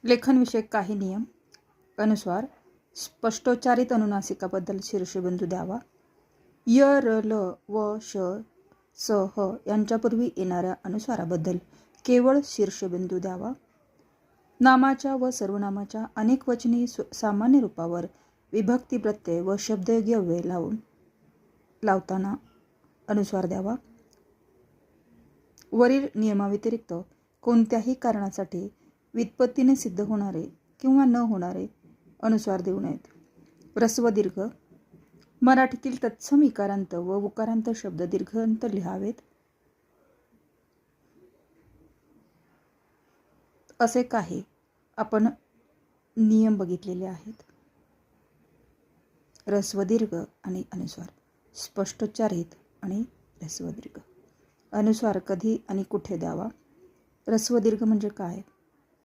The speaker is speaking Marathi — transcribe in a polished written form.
लेखनविषयक काही नियम. अनुस्वार स्पष्टोच्चारित अनुनासिकाबद्दल शीर्षबिंदू द्यावा. य, र, ल व श, स, ह यांच्यापूर्वी येणाऱ्या अनुस्वाराबद्दल केवळ शीर्षबिंदू द्यावा. नामाच्या व सर्वनामाच्या अनेक वचनी सामान्य रूपावर विभक्ती प्रत्यय व शब्दयोगी अव्यय लावताना अनुस्वार द्यावा. वरील नियमाव्यतिरिक्त कोणत्याही कारणासाठी व्युत्पत्तीने सिद्ध होणारे किंवा न होणारे अनुस्वार देऊ नयेत. ह्रस्व दीर्घ. मराठीतील तत्सम इकारांत व उकारांत शब्द दीर्घांत लिहावेत. असे काही आपण नियम बघितलेले आहेत. ह्रस्व दीर्घ आणि अनुस्वार, स्पष्टोच्चारित आणि ह्रस्व दीर्घ. अनुस्वार कधी आणि कुठे द्यावा. ह्रस्व दीर्घ म्हणजे काय?